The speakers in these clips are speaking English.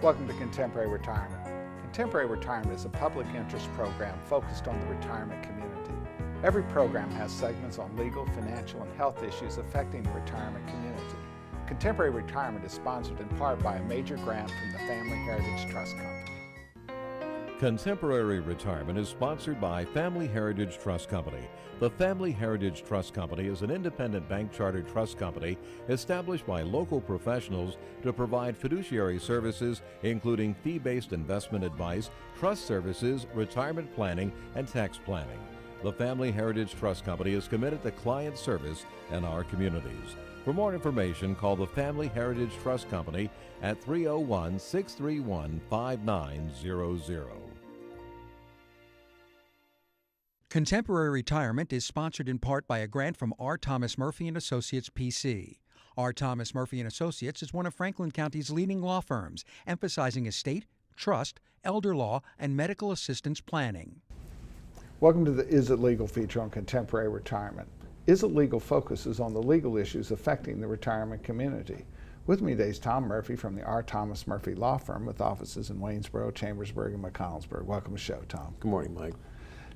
Welcome to Contemporary Retirement. Contemporary Retirement is a public interest program focused on the retirement community. Every program has segments on legal, financial, and health issues affecting the retirement community. Contemporary Retirement is sponsored in part by a major grant from the Family Heritage Trust Company. Contemporary Retirement is sponsored by Family Heritage Trust Company. The Family Heritage Trust Company is an independent bank chartered trust company established by local professionals to provide fiduciary services, including fee-based investment advice, trust services, retirement planning, and tax planning. The Family Heritage Trust Company is committed to client service in our communities. For more information, call the Family Heritage Trust Company at 301-631-5900. Contemporary Retirement is sponsored in part by a grant from R. Thomas Murphy & Associates, P.C. R. Thomas Murphy & Associates is one of Franklin County's leading law firms, emphasizing estate, trust, elder law, and medical assistance planning. Welcome to the Is It Legal feature on Contemporary Retirement. Is It Legal focuses on the legal issues affecting the retirement community. With me today is Tom Murphy from the R. Thomas Murphy Law Firm with offices in Waynesboro, Chambersburg, and McConnellsburg. Welcome to the show, Tom. Good morning, Mike.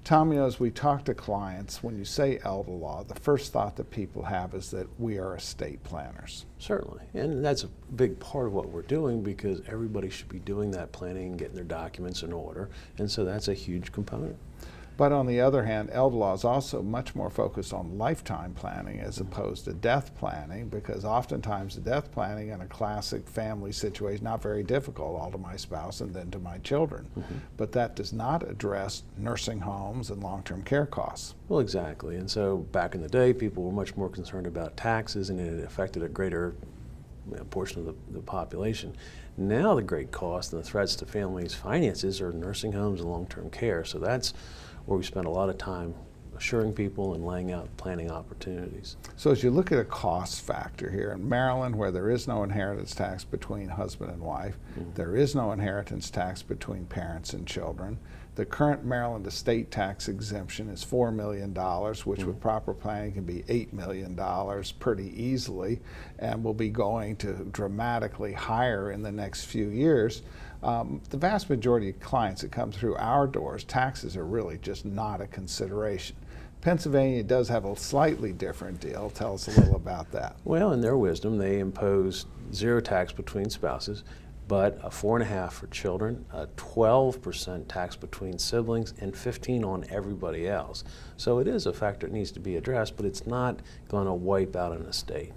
Tom, as we talk to clients, when you say elder law, the first thought that people have is that we are estate planners. Certainly, and that's a big part of what we're doing because everybody should be doing that planning and getting their documents in order, and so that's a huge component. But on the other hand, elder law is also much more focused on lifetime planning as opposed to death planning, because oftentimes the death planning in a classic family situation, not very difficult, all to my spouse and then to my children. But that does not address nursing homes and long-term care costs. Well, exactly, and so back in the day, people were much more concerned about taxes, and it affected a greater portion of the population. Now the great cost and the threats to families' finances are nursing homes and long-term care, so that's where we spend a lot of time assuring people and laying out planning opportunities. So as you look at a cost factor here, in Maryland, where there is no inheritance tax between husband and wife, there is no inheritance tax between parents and children. The current Maryland estate tax exemption is $4 million, which with proper planning can be $8 million pretty easily, and will be going to dramatically higher in the next few years. The vast majority of clients that come through our doors, taxes are really just not a consideration. Pennsylvania does have a slightly different deal. Tell us a little about that. Well, in their wisdom, they impose zero tax between spouses, but a 4.5% for children, a 12% tax between siblings, and 15% on everybody else. So it is a factor that needs to be addressed, but it's not going to wipe out an estate.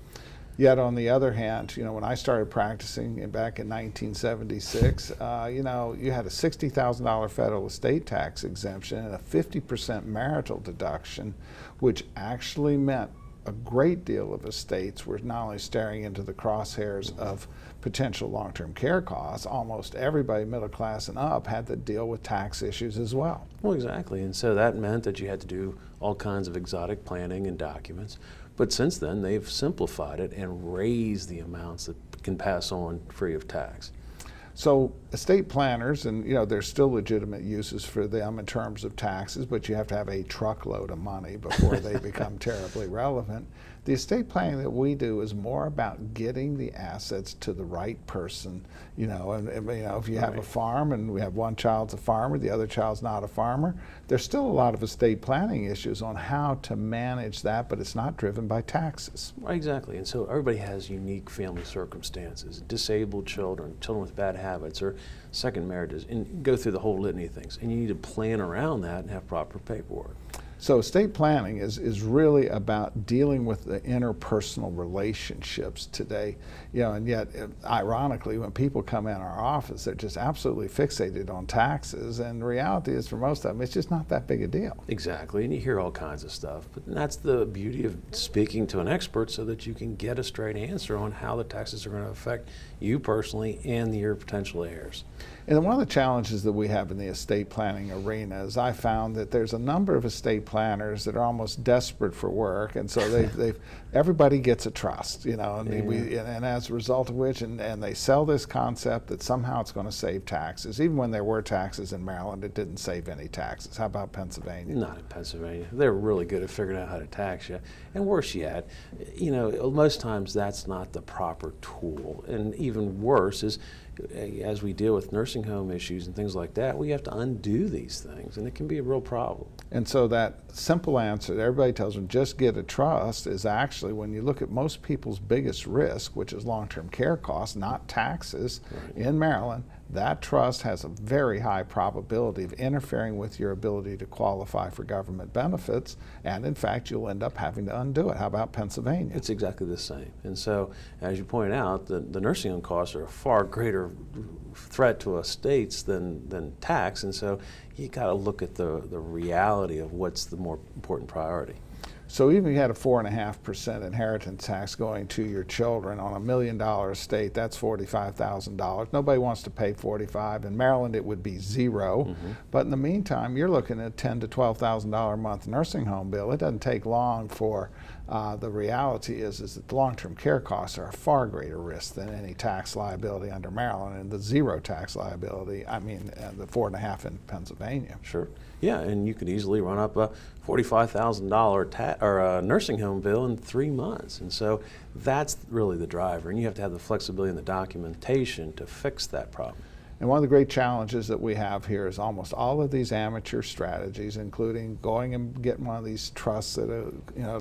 Yet on the other hand, when I started practicing back in 1976, you had a $60,000 federal estate tax exemption and a 50% marital deduction, which actually meant a great deal of estates were not only staring into the crosshairs of potential long-term care costs, almost everybody middle class and up had to deal with tax issues as well. Well, exactly, and so that meant that you had to do all kinds of exotic planning and documents. But since then, they've simplified it and raised the amounts that can pass on free of tax. So estate planners, and there's still legitimate uses for them in terms of taxes, but you have to have a truckload of money before they become terribly relevant. The estate planning that we do is more about getting the assets to the right person. If you have a farm and we have one child's a farmer, the other child's not a farmer, there's still a lot of estate planning issues on how to manage that, but it's not driven by taxes. Right, exactly, and so everybody has unique family circumstances, disabled children, children with bad habits, or second marriages, and go through the whole litany of things. And you need to plan around that and have proper paperwork. So estate planning is really about dealing with the interpersonal relationships today, and yet, ironically, when people come in our office, they're just absolutely fixated on taxes, and the reality is for most of them, it's just not that big a deal. Exactly, and you hear all kinds of stuff, but that's the beauty of speaking to an expert so that you can get a straight answer on how the taxes are going to affect you personally and your potential heirs. And one of the challenges that we have in the estate planning arena is I found that there's a number of estate planners that are almost desperate for work, and so everybody gets a trust, and as a result of which, and they sell this concept that somehow it's going to save taxes. Even when there were taxes in Maryland, it didn't save any taxes. How about Pennsylvania? Not in Pennsylvania. They're really good at figuring out how to tax you. And worse yet, most times that's not the proper tool. And even worse is as we deal with nursing home issues and things like that, we have to undo these things, and it can be a real problem. And so that simple answer that everybody tells them, just get a trust, is actually, when you look at most people's biggest risk, which is long-term care costs, not taxes, in Maryland, that trust has a very high probability of interfering with your ability to qualify for government benefits, and in fact, you'll end up having to undo it. How about Pennsylvania? It's exactly the same. And so, as you point out, the nursing home costs are a far greater threat to us states than tax, and so you got to look at the reality of what's the more important priority. So even if you had a 4.5% inheritance tax going to your children on $1 million estate, that's $45,000. Nobody wants to pay $45,000. In Maryland, it would be zero. But in the meantime, you're looking at a $10,000 to $12,000 a month nursing home bill. It doesn't take long for the reality is that the long-term care costs are a far greater risk than any tax liability under Maryland, and the zero tax liability, the 4.5% in Pennsylvania. Sure. Yeah, and you could easily run up a $45,000 nursing home bill in 3 months. And so that's really the driver, and you have to have the flexibility in the documentation to fix that problem. And one of the great challenges that we have here is almost all of these amateur strategies, including going and getting one of these trusts at a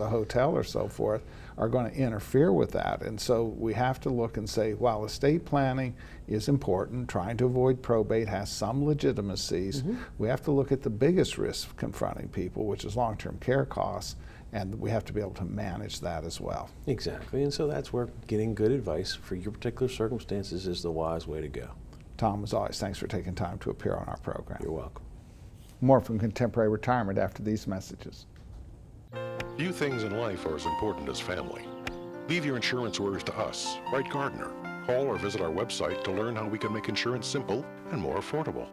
hotel or so forth, are going to interfere with that. And so we have to look and say, while estate planning is important, trying to avoid probate has some legitimacies, we have to look at the biggest risk confronting people, which is long-term care costs, and we have to be able to manage that as well. Exactly, and so that's where getting good advice for your particular circumstances is the wise way to go. Tom, as always, thanks for taking time to appear on our program. You're welcome. More from Contemporary Retirement after these messages. Few things in life are as important as family. Leave your insurance orders to us. Write Gardner. Call or visit our website to learn how we can make insurance simple and more affordable.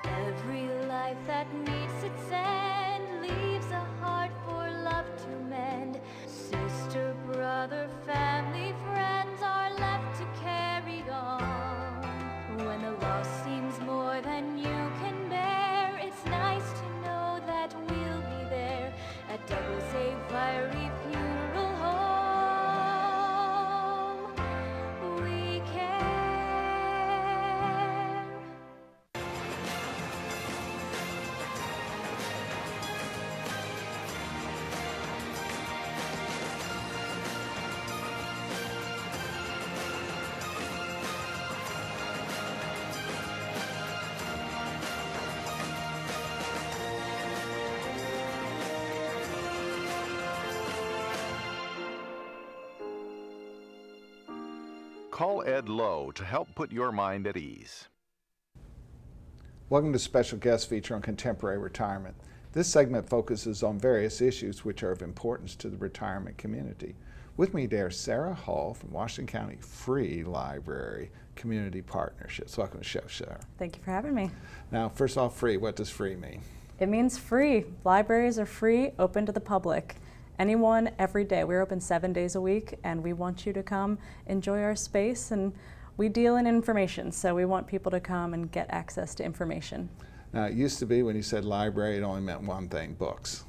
Every life that meets its end leaves a heart for love to mend. Sister, brother, family, friends are left to carry on. When the loss seems more than you can bear, it's nice to know that we'll be there at Douglas A. Fiery Funeral Home. We care. Call Ed Lowe to help put your mind at ease. Welcome to special guest feature on Contemporary Retirement. This segment focuses on various issues which are of importance to the retirement community. With me today is Sarah Hull from Washington County Free Library Community Partnerships. Welcome to the show, Sarah. Thank you for having me. Now, first off, free. What does free mean? It means free. Libraries are free, open to the public. Anyone, every day. We're open 7 days a week, and we want you to come enjoy our space. And we deal in information, so we want people to come and get access to information. Now, it used to be when you said library, it only meant one thing, books.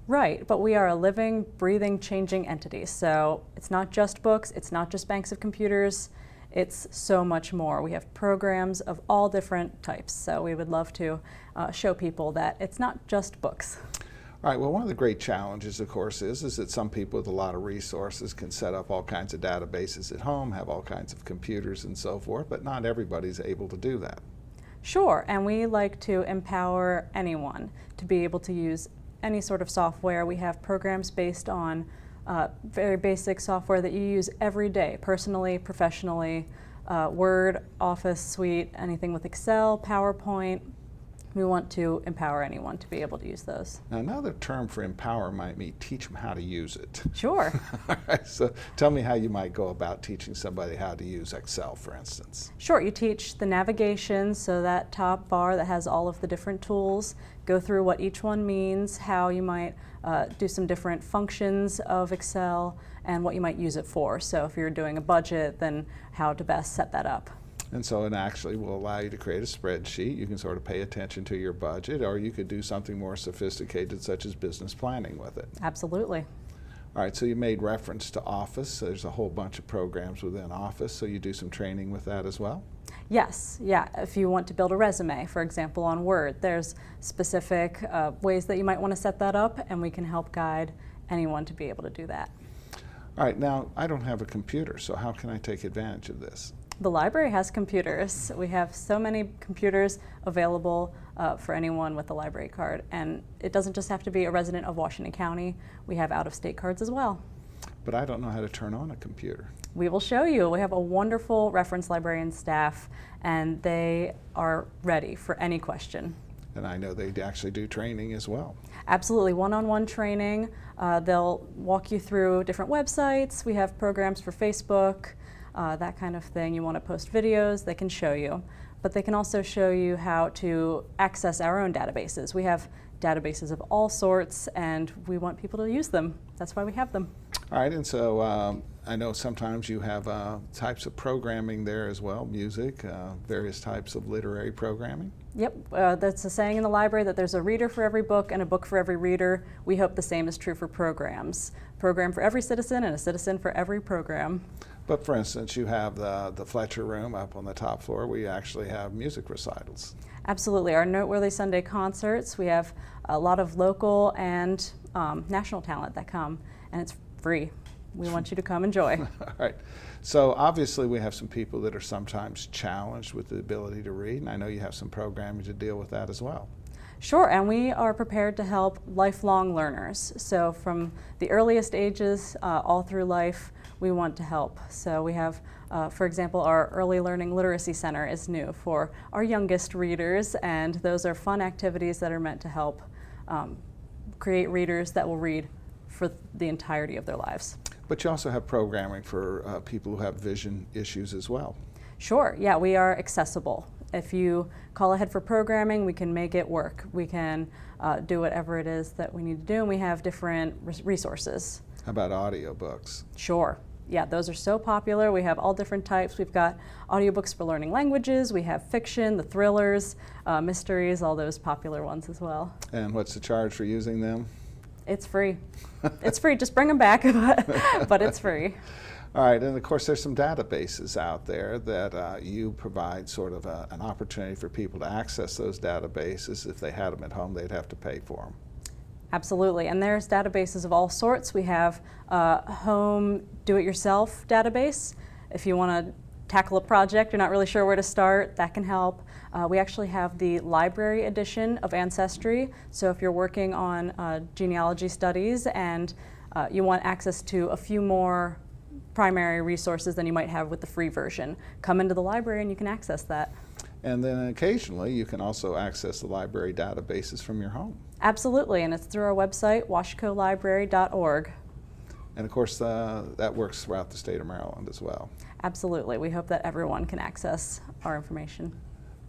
Right, but we are a living, breathing, changing entity. So it's not just books, it's not just banks of computers, it's so much more. We have programs of all different types, so we would love to show people that it's not just books. All right, well, one of the great challenges, of course, is that some people with a lot of resources can set up all kinds of databases at home, have all kinds of computers and so forth, but not everybody's able to do that. Sure, and we like to empower anyone to be able to use any sort of software. We have programs based on very basic software that you use every day, personally, professionally, Word, Office Suite, anything with Excel, PowerPoint. We want to empower anyone to be able to use those. Now, another term for empower might be teach them how to use it. Sure. All right, so tell me how you might go about teaching somebody how to use Excel, for instance. Sure, you teach the navigation, so that top bar that has all of the different tools, go through what each one means, how you might do some different functions of Excel, and what you might use it for. So if you're doing a budget, then how to best set that up. And so it actually will allow you to create a spreadsheet. You can sort of pay attention to your budget, or you could do something more sophisticated such as business planning with it. Absolutely. All right, so you made reference to Office. There's a whole bunch of programs within Office, so you do some training with that as well? Yes, yeah. If you want to build a resume, for example, on Word, there's specific ways that you might want to set that up, and we can help guide anyone to be able to do that. All right, now I don't have a computer, so how can I take advantage of this? The library has computers. We have so many computers available for anyone with a library card, and it doesn't just have to be a resident of Washington County. We have out-of-state cards as well. But I don't know how to turn on a computer. We will show you. We have a wonderful reference librarian staff, and they are ready for any question. And I know they actually do training as well. Absolutely, one-on-one training. They'll walk you through different websites. We have programs for Facebook, that kind of thing. You want to post videos, they can show you. But they can also show you how to access our own databases. We have databases of all sorts, and we want people to use them. That's why we have them. All right, and so I know sometimes you have types of programming there as well, music, various types of literary programming. Yep, that's a saying in the library that there's a reader for every book and a book for every reader. We hope the same is true for programs. Program for every citizen and a citizen for every program. But for instance, you have the Fletcher Room up on the top floor. We actually have music recitals. Absolutely. Our Noteworthy Sunday concerts, we have a lot of local and national talent that come, and it's free. We want you to come enjoy. All right. So obviously we have some people that are sometimes challenged with the ability to read, and I know you have some programming to deal with that as well. Sure, and we are prepared to help lifelong learners. So from the earliest ages all through life, we want to help. So we have, for example, our Early Learning Literacy Center is new for our youngest readers, and those are fun activities that are meant to help create readers that will read for the entirety of their lives. But you also have programming for people who have vision issues as well. Sure, yeah, we are accessible. If you call ahead for programming, we can make it work. We can do whatever it is that we need to do, and we have different resources. How about audiobooks? Sure. Yeah, those are so popular. We have all different types. We've got audiobooks for learning languages. We have fiction, the thrillers, mysteries, all those popular ones as well. And what's the charge for using them? It's free. It's free. Just bring them back, but it's free. All right, and of course there's some databases out there that you provide sort of an opportunity for people to access those databases. If they had them at home, they'd have to pay for them. Absolutely, and there's databases of all sorts. We have a home do-it-yourself database. If you want to tackle a project, you're not really sure where to start, that can help. We actually have the library edition of Ancestry, so if you're working on genealogy studies and you want access to a few more primary resources than you might have with the free version, come into the library and you can access that. And then occasionally you can also access the library databases from your home. Absolutely, and it's through our website, washcolibrary.org. And of course that works throughout the state of Maryland as well. Absolutely, we hope that everyone can access our information.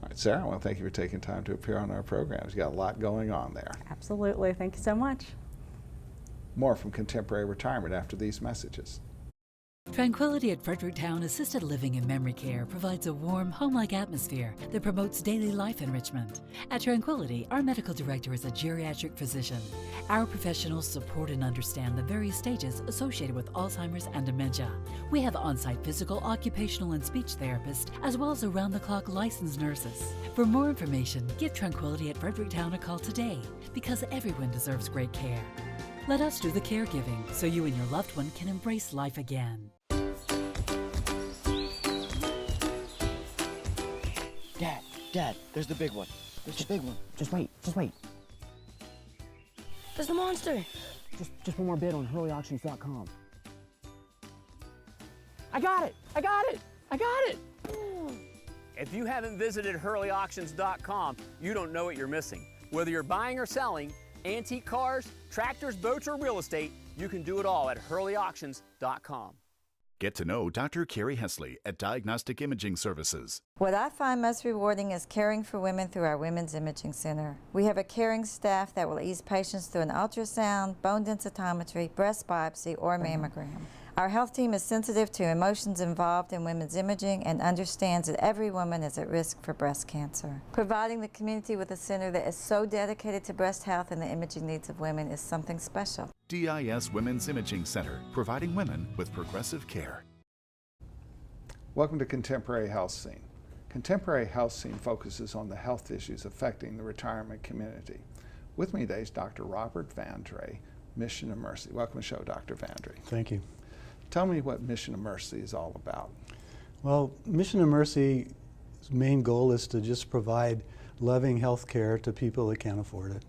All right, Sarah, I want to thank you for taking time to appear on our programs. You got a lot going on there. Absolutely, thank you so much. More from Contemporary Retirement after these messages. Tranquility at Fredericktown Assisted Living and Memory Care provides a warm, home-like atmosphere that promotes daily life enrichment. At Tranquility, our medical director is a geriatric physician. Our professionals support and understand the various stages associated with Alzheimer's and dementia. We have on-site physical, occupational, and speech therapists, as well as around-the-clock licensed nurses. For more information, give Tranquility at Fredericktown a call today, because everyone deserves great care. Let us do the caregiving so you and your loved one can embrace life again. Dad, there's the big one. There's the big one. Just wait. There's the monster. Just one more bid on hurleyauctions.com. I got it. If you haven't visited hurleyauctions.com, you don't know what you're missing. Whether you're buying or selling, antique cars, tractors, boats, or real estate, you can do it all at hurleyauctions.com. Get to know Dr. Carrie Hesley at Diagnostic Imaging Services. What I find most rewarding is caring for women through our Women's Imaging Center. We have a caring staff that will ease patients through an ultrasound, bone densitometry, breast biopsy, or mammogram. Our health team is sensitive to emotions involved in women's imaging and understands that every woman is at risk for breast cancer. Providing the community with a center that is so dedicated to breast health and the imaging needs of women is something special. DIS Women's Imaging Center, providing women with progressive care. Welcome to Contemporary Health Scene. Contemporary Health Scene focuses on the health issues affecting the retirement community. With me today is Dr. Robert Vandre, Mission of Mercy. Welcome to the show, Dr. Vandre. Thank you. Tell me what Mission of Mercy is all about. Well, Mission of Mercy's main goal is to just provide loving health care to people that can't afford it.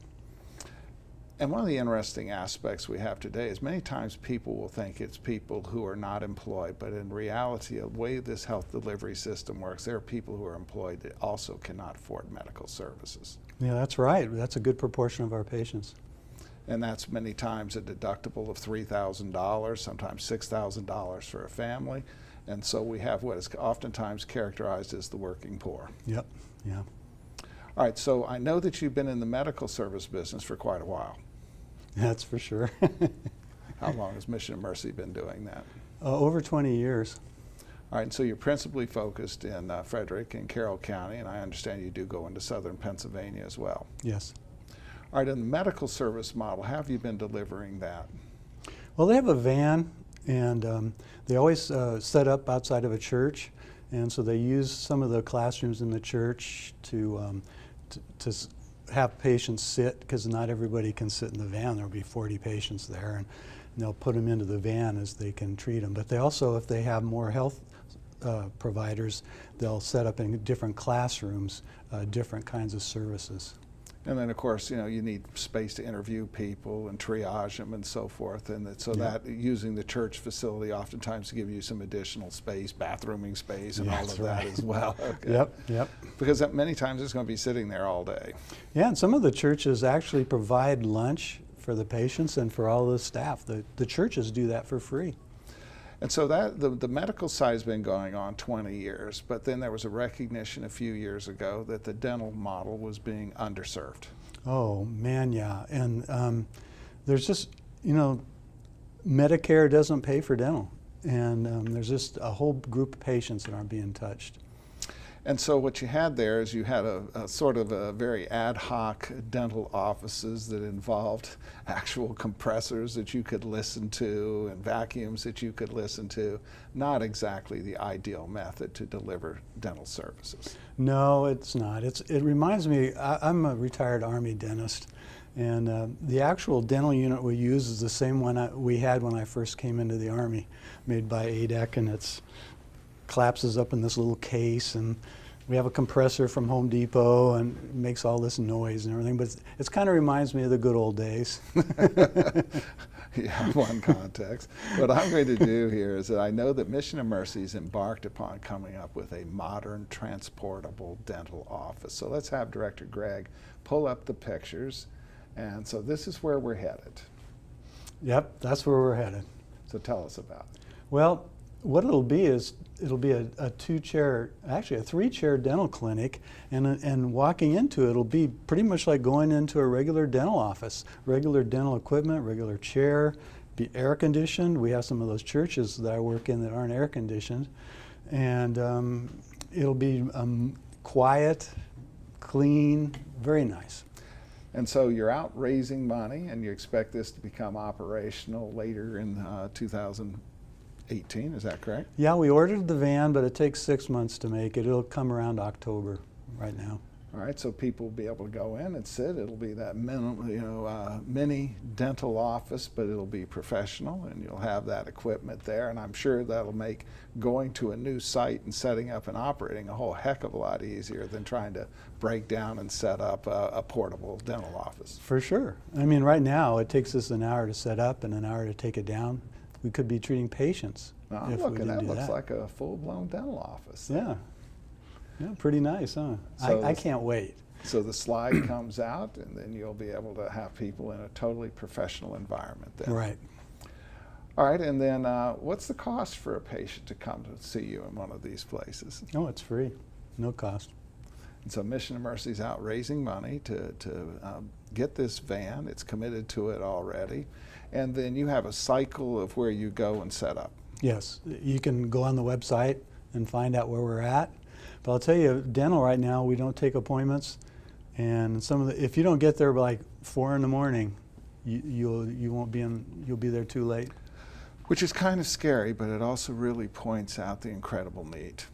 And one of the interesting aspects we have today is many times people will think it's people who are not employed, but in reality, the way this health delivery system works, there are people who are employed that also cannot afford medical services. Yeah, that's right. That's a good proportion of our patients. And that's many times a deductible of $3,000, sometimes $6,000 for a family. And so we have what is oftentimes characterized as the working poor. Yep, yeah. All right, so I know that you've been in the medical service business for quite a while. That's for sure. How long has Mission of Mercy been doing that? Over 20 years. All right, and so you're principally focused in Frederick and Carroll County, and I understand you do go into southern Pennsylvania as well. Yes. All right, in the medical service model, how have you been delivering that? Well, they have a van, and they always set up outside of a church, and so they use some of the classrooms in the church to have patients sit, because not everybody can sit in the van. There'll be 40 patients there, and they'll put them into the van as they can treat them. But they also, if they have more health providers, they'll set up in different classrooms different kinds of services. And then, of course, you know, you need space to interview people and triage them and so forth. And so that using the church facility oftentimes give you some additional space, bathrooming space and all of that as well. Okay. Yep. Because many times it's going to be sitting there all day. Yeah, and some of the churches actually provide lunch for the patients and for all the staff. The churches do that for free. And so that the medical side has been going on 20 years, but then there was a recognition a few years ago that the dental model was being underserved. Oh man, yeah, and there's just, you know, Medicare doesn't pay for dental, and there's just a whole group of patients that aren't being touched. And so what you had there is you had a sort of a very ad hoc dental offices that involved actual compressors that you could listen to and vacuums that you could listen to. Not exactly the ideal method to deliver dental services. No, it's not. It reminds me, I'm a retired Army dentist, and the actual dental unit we use is the same one we had when I first came into the Army, made by ADEC, and it's collapses up in this little case, and we have a compressor from Home Depot and it makes all this noise and everything, but it kind of reminds me of the good old days. Yeah, one context. What I'm going to do here is that I know that Mission of Mercy's embarked upon coming up with a modern transportable dental office. So let's have Director Greg pull up the pictures. And so this is where we're headed. Yep, that's where we're headed. So tell us about it. Well, what it'll be is it'll be a two-chair, actually a three-chair dental clinic, and walking into it'll be pretty much like going into a regular dental office. Regular dental equipment, regular chair, be air conditioned. We have some of those churches that I work in that aren't air conditioned, and it'll be quiet, clean, very nice. And so you're out raising money, and you expect this to become operational later in 2018, is that correct? Yeah, we ordered the van, but it takes 6 months to make it. It'll come around October right now. All right, so people will be able to go in and sit. It'll be that mini dental office, but it'll be professional, and you'll have that equipment there. And I'm sure that'll make going to a new site and setting up and operating a whole heck of a lot easier than trying to break down and set up a portable dental office. For sure. I mean, right now it takes us an hour to set up and an hour to take it down. We could be treating patients if we didn't do that. Looks like a full-blown dental office. Yeah. Yeah, pretty nice, huh? So I can't wait. So the slide comes out, and then you'll be able to have people in a totally professional environment then. Right. All right, and then what's the cost for a patient to come to see you in one of these places? Oh, it's free, no cost. And so Mission of Mercy's out raising money to get this van, it's committed to it already, and then you have a cycle of where you go and set up. Yes, you can go on the website and find out where we're at. But I'll tell you, dental right now, we don't take appointments, and if you don't get there by like 4 in the morning, you'll be there too late. Which is kind of scary, but it also really points out the incredible need.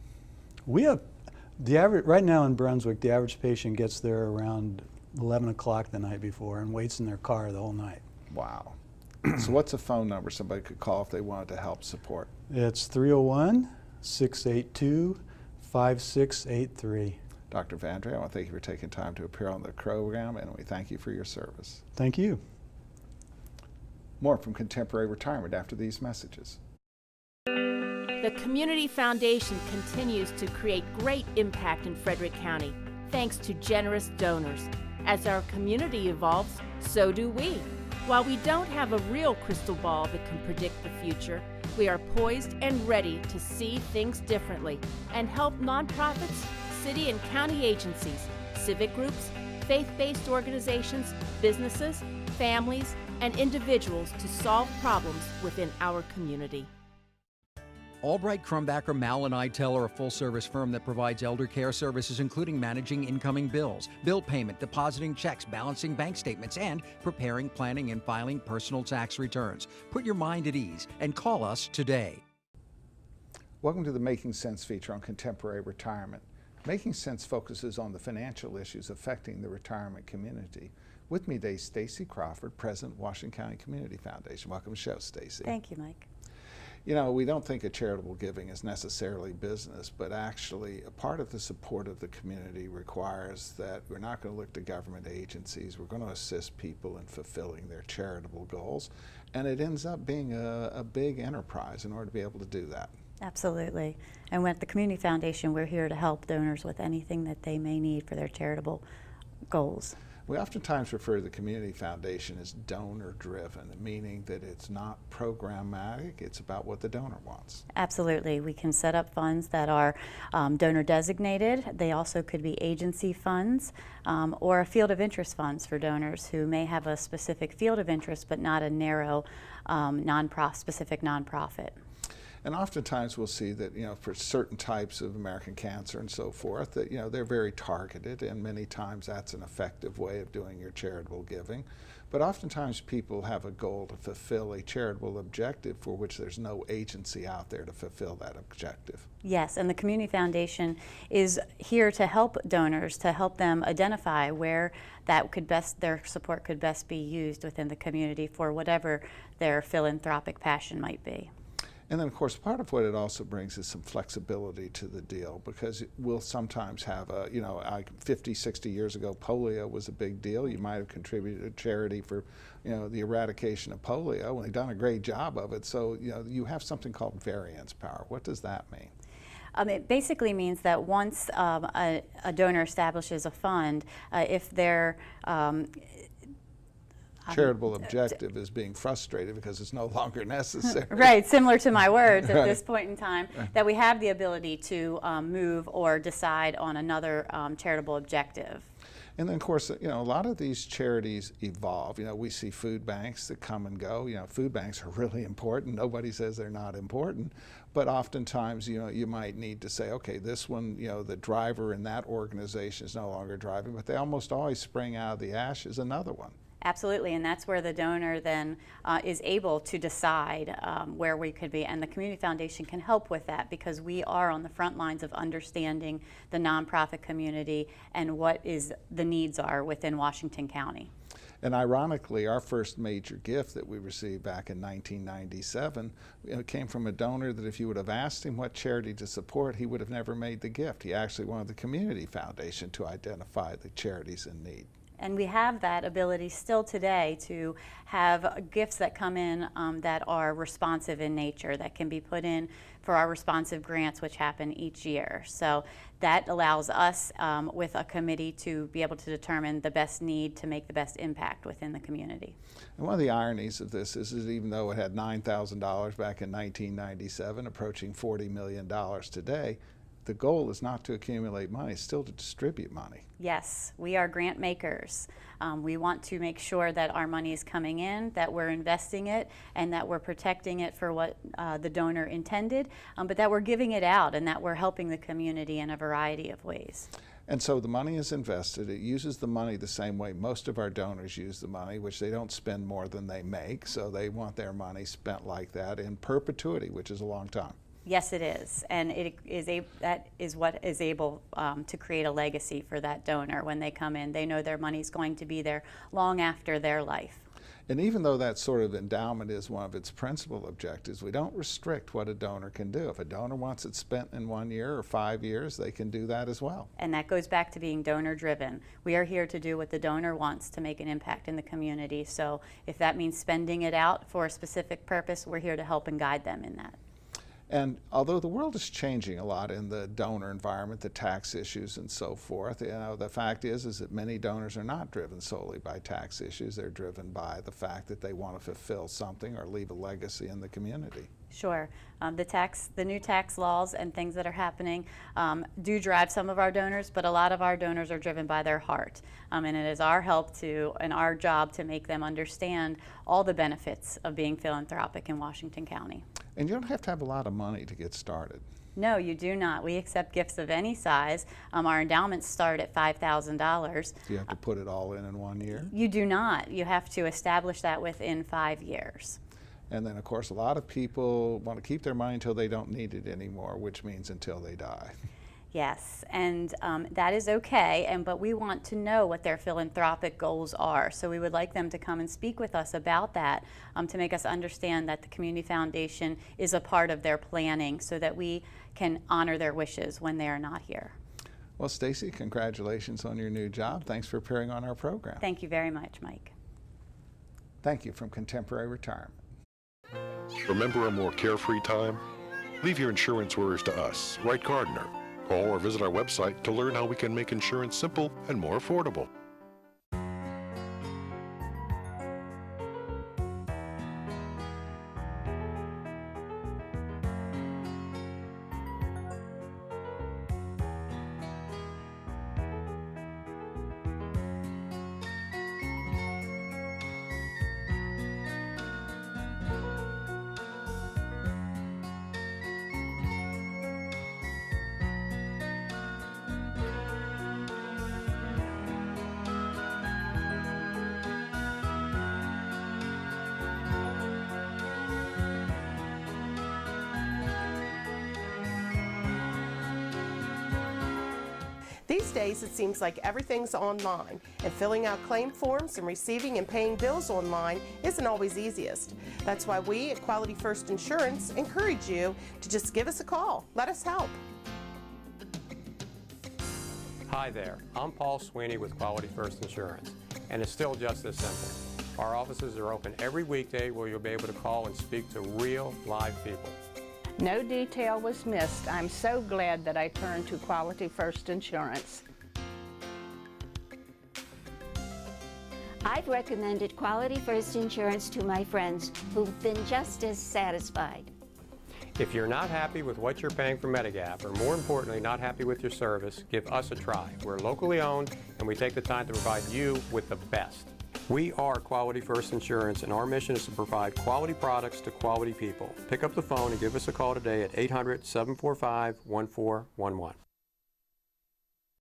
We have the average right now in Brunswick. The average patient gets there around 11 o'clock the night before and waits in their car the whole night. Wow. So what's a phone number somebody could call if they wanted to help support? It's 301-682-5683. Dr. Vandre, I want to thank you for taking time to appear on the program, and we thank you for your service. Thank you. More from Contemporary Retirement after these messages. The Community Foundation continues to create great impact in Frederick County, thanks to generous donors. As our community evolves, so do we. While we don't have a real crystal ball that can predict the future, we are poised and ready to see things differently and help nonprofits, city and county agencies, civic groups, faith-based organizations, businesses, families, and individuals to solve problems within our community. Albright, Crumbacker, Mal & Eitel are a full-service firm that provides elder care services including managing incoming bills, bill payment, depositing checks, balancing bank statements, and preparing, planning, and filing personal tax returns. Put your mind at ease and call us today. Welcome to the Making Sense feature on Contemporary Retirement. Making Sense focuses on the financial issues affecting the retirement community. With me today, Stacey Crawford, President, Washington County Community Foundation. Welcome to the show, Stacey. Thank you, Mike. You know, we don't think of charitable giving as necessarily business, but actually a part of the support of the community requires that we're not going to look to government agencies. We're going to assist people in fulfilling their charitable goals, and it ends up being a big enterprise in order to be able to do that. Absolutely. And at the Community Foundation, we're here to help donors with anything that they may need for their charitable goals. We oftentimes refer to the Community Foundation as donor-driven, meaning that it's not programmatic, it's about what the donor wants. Absolutely. We can set up funds that are donor designated. They also could be agency funds or a field of interest funds for donors who may have a specific field of interest but not a narrow specific nonprofit. And oftentimes we'll see that, you know, for certain types of American cancer and so forth, that, you know, they're very targeted, and many times that's an effective way of doing your charitable giving. But oftentimes people have a goal to fulfill a charitable objective for which there's no agency out there to fulfill that objective. Yes, and the Community Foundation is here to help donors, to help them identify where their support could best be used within the community for whatever their philanthropic passion might be. And then, of course, part of what it also brings is some flexibility to the deal, because we'll sometimes have a, you know, 50, 60 years ago, polio was a big deal. You might have contributed to charity for, you know, the eradication of polio, and they've done a great job of it. So, you know, you have something called variance power. What does that mean? It basically means that once a donor establishes a fund, if they're charitable objective is being frustrated because it's no longer necessary. Right, similar to my words at this point in time, that we have the ability to move or decide on another charitable objective. And then, of course, you know, a lot of these charities evolve. You know, we see food banks that come and go. You know, food banks are really important. Nobody says they're not important. But oftentimes, you know, you might need to say, okay, this one, you know, the driver in that organization is no longer driving, but they almost always spring out of the ashes another one. Absolutely, and that's where the donor then is able to decide where we could be, and the Community Foundation can help with that because we are on the front lines of understanding the nonprofit community and what the needs are within Washington County. And ironically, our first major gift that we received back in 1997 came from a donor that if you would have asked him what charity to support, he would have never made the gift. He actually wanted the Community Foundation to identify the charities in need. And we have that ability still today to have gifts that come in that are responsive in nature, that can be put in for our responsive grants, which happen each year. So that allows us with a committee to be able to determine the best need to make the best impact within the community. And one of the ironies of this is that even though it had $9,000 back in 1997, approaching $40 million today, the goal is not to accumulate money, it's still to distribute money. Yes, we are grant makers. We want to make sure that our money is coming in, that we're investing it, and that we're protecting it for what the donor intended, but that we're giving it out and that we're helping the community in a variety of ways. And so the money is invested. It uses the money the same way most of our donors use the money, which they don't spend more than they make, so they want their money spent like that in perpetuity, which is a long time. Yes, it is, and that is what is able to create a legacy for that donor. When they come in, they know their money's going to be there long after their life. And even though that sort of endowment is one of its principal objectives, we don't restrict what a donor can do. If a donor wants it spent in 1 year or 5 years, they can do that as well. And that goes back to being donor driven. We are here to do what the donor wants to make an impact in the community. So if that means spending it out for a specific purpose, we're here to help and guide them in that. And although the world is changing a lot in the donor environment, the tax issues and so forth, the fact is that many donors are not driven solely by tax issues. They're driven by the fact that they want to fulfill something or leave a legacy in the community. Sure. The new tax laws and things that are happening do drive some of our donors, but a lot of our donors are driven by their heart. And it is our help and our job to make them understand all the benefits of being philanthropic in Washington County. And you don't have to have a lot of money to get started. No, you do not. We accept gifts of any size. Our endowments start at $5,000. Do you have to put it all in 1 year? You do not. You have to establish that within 5 years. And then, of course, a lot of people want to keep their money until they don't need it anymore, which means until they die. Yes, and that is okay, but we want to know what their philanthropic goals are. So we would like them to come and speak with us about that to make us understand that the Community Foundation is a part of their planning so that we can honor their wishes when they are not here. Well, Stacey, congratulations on your new job. Thanks for appearing on our program. Thank you very much, Mike. Thank you from Contemporary Retirement. Remember a more carefree time? Leave your insurance worries to us, Wright Gardner. Call or visit our website to learn how we can make insurance simple and more affordable. These days, it seems like everything's online, and filling out claim forms and receiving and paying bills online isn't always easiest. That's why we at Quality First Insurance encourage you to just give us a call. Let us help. Hi there, I'm Paul Sweeney with Quality First Insurance, and it's still just this simple. Our offices are open every weekday where you'll be able to call and speak to real, live people. No detail was missed. I'm so glad that I turned to Quality First Insurance. I've recommended Quality First Insurance to my friends who've been just as satisfied. If you're not happy with what you're paying for Medigap, or more importantly, not happy with your service, give us a try. We're locally owned, and we take the time to provide you with the best. We are Quality First Insurance, and our mission is to provide quality products to quality people. Pick up the phone and give us a call today at 800-745-1411.